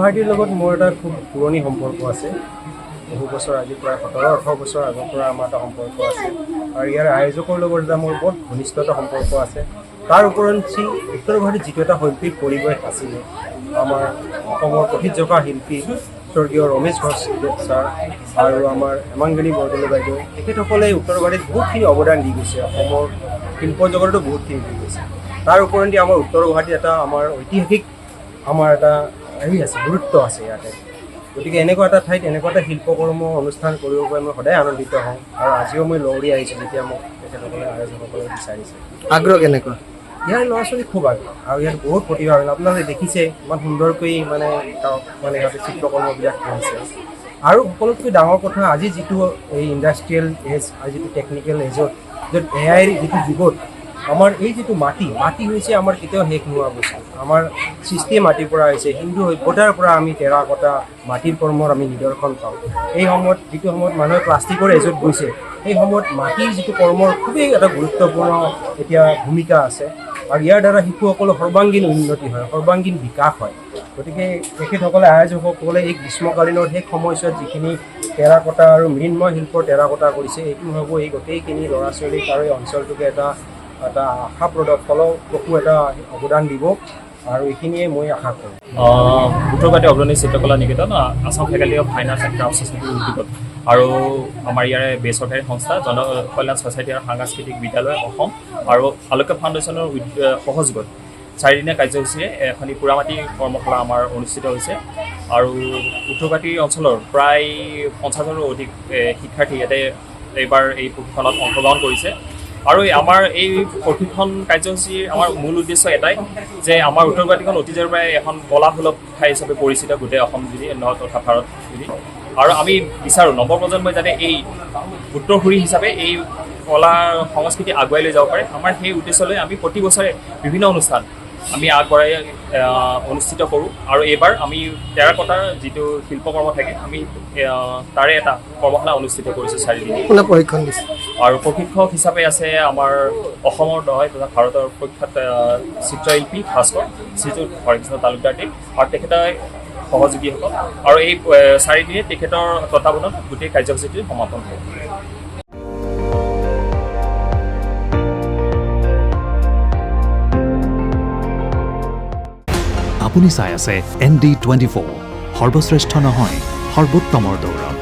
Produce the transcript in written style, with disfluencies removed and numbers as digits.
গুৱাহাটীৰ লগত মোৰ এটা খুব পুৰণি সম্পৰ্ক আছে। বহু বছৰ আজি প্ৰায় 17-18 বছৰ আগৰ পৰা আমাৰ এটা সম্পৰ্ক আছে আৰু ইয়াৰ আয়োজকৰ লগত এটা মোৰ বহুত ঘনিষ্ঠ এটা সম্পৰ্ক আছে। তাৰ উপৰঞ্চি উত্তৰ গুৱাহাটীত যিটো এটা শৈল্পিক পৰিৱেশ আছিলে, আমাৰ অসমৰ প্ৰসিদ্ধ শিল্পী স্বৰ্গীয় ৰমেশ ঘোষ ছাৰ আৰু আমাৰ হেমাংগিনী বৰদলৈ বাইদেউ, তেখেতসকলে উত্তৰ গুৱাহাটীত বহুতখিনি অৱদান দি গৈছে, অসমৰ শিল্প জগততো বহুতখিনি দি গৈছে। তাৰ উপৰঞ্চি আমাৰ উত্তৰ গুৱাহাটীত এটা আমাৰ ঐতিহাসিক আমাৰ এটা আছে, গুৰুত্ব আছে ইয়াতে। গতিকে এনেকুৱা এটা ঠাইত এনেকুৱা এটা শিল্পকৰ্ম অনুষ্ঠান কৰিব পাৰি মই সদায় আনন্দিত হওঁ আৰু আজিও মই লৌৰি আহিছোঁ যেতিয়া মোক তেখেতসকলে আয়োজকসকলে বিচাৰিছে। আগ্ৰহ কেনেকুৱা? ইয়াৰ ল'ৰা ছোৱালী খুব আগ্ৰহ আৰু ইয়াত বহুত প্ৰতিভাৱান। আপোনালোকে দেখিছে ইমান সুন্দৰকৈ মানে সিহঁতে চিত্ৰকৰ্মবিলাক কৰিছে। আৰু সকলোতকৈ ডাঙৰ কথা, আজি যিটো এই ইণ্ডাষ্ট্ৰিয়েল এজ আৰু যিটো টেকনিকেল এজত য'ত AI যিটো যুগত আমাৰ এই যিটো মাটি হৈছে আমাৰ কেতিয়াও শেষ নোহোৱা বস্তু। আমাৰ সৃষ্টিয়ে মাটিৰ পৰা হৈছে, হিন্দু সভ্যতাৰ পৰা আমি টেৰাকটা মাটিৰ কৰ্মৰ আমি নিদৰ্শন পাওঁ। এই সময়ত যিটো সময়ত মানুহে প্লাষ্টিকৰ এজত গৈছে, সেই সময়ত মাটিৰ যিটো কৰ্মৰ খুবেই এটা গুৰুত্বপূৰ্ণ এতিয়া ভূমিকা আছে আৰু ইয়াৰ দ্বাৰা শিশুসকলৰ সৰ্বাংগীন উন্নতি হয়, সৰ্বাংগীন বিকাশ হয়। গতিকে তেখেতসকলে আয়োজকসকলে এই গ্ৰীষ্মকালীনৰ শেষ সময়ছোৱাত যিখিনি টেৰাকটা আৰু মৃন্ময় শিল্পৰ টেৰাকটা কৰিছে, এইটো ভাবোঁ এই গোটেইখিনি ল'ৰা ছোৱালীক আৰু এই অঞ্চলটোকে এটা ফলপ্ৰসূ এটা অৱদান দিব আৰু এইখিনিয়ে মই আশা কৰোঁ। উত্তৰ Guwahati Agrani Chitrakala Niketan, Assam faculty of fine arts and craft ছ'চাইটিৰ উদ্যোগত আৰু আমাৰ ইয়াৰে বেচৰকাৰী সংস্থা জন কল্যাণ ছ'চাইটি আৰু সাংস্কৃতিক বিদ্যালয় অসম আৰু আলোকে ফাউণ্ডেশ্যনৰ সহযোগত 4 দিনীয়া কাৰ্যসূচীৰে এখনি পুৰামাটি কৰ্মশালা আমাৰ অনুষ্ঠিত হৈছে আৰু উত্তৰ গুৱাহাটী অঞ্চলৰ প্ৰায় 50,000ৰো অধিক শিক্ষাৰ্থী ইয়াতে এইবাৰ এই প্ৰশিক্ষণত অংশগ্ৰহণ কৰিছে। আৰু আমাৰ এই প্ৰশিক্ষণ কাৰ্যসূচীৰ আমাৰ মূল উদ্দেশ্য এটাই যে আমাৰ উত্তৰ গুৱাহাটীখন অতীজৰ পৰাই এখন কলাসুলভ ঠাই হিচাপে পৰিচিত গোটেই অসম জুৰি তথা ভাৰত জুৰি। আৰু আমি বিচাৰোঁ নৱপ্ৰজন্মই যাতে এই উত্তৰসূৰী হিচাপে এই কলা সংস্কৃতি আগুৱাই লৈ যাব পাৰে। আমাৰ সেই উদ্দেশ্যলৈ আমি প্ৰতি বছৰে বিভিন্ন অনুষ্ঠান আমি আগবঢ়াই অনুষ্ঠিত কৰোঁ আৰু এইবাৰ আমি টেৰাকটাৰ যিটো শিল্পকৰ্ম থাকে আমি তাৰে এটা কৰ্মশালা অনুষ্ঠিত কৰিছোঁ 4 দিন। প্ৰশিক্ষণ দিছে আৰু প্ৰশিক্ষক হিচাপে আছে আমাৰ অসমৰ নহয় তথা ভাৰতৰ প্ৰখ্যাত চিত্ৰশিল্পী ভাস্কৰ শ্ৰীযুত হৰেকৃষ্ণ তালুকদাৰ দেৱ আৰু তেখেতৰ সহযোগীসকল আৰু এই 4 দিনে তেখেতৰ তত্বাৱধানত গোটেই কাৰ্যসূচীটো সমাপন হ'ব। আপুনি চাই আছে ND24, সৰ্বশ্ৰেষ্ঠ নহয় সৰ্বোত্তমৰ দৌৰ।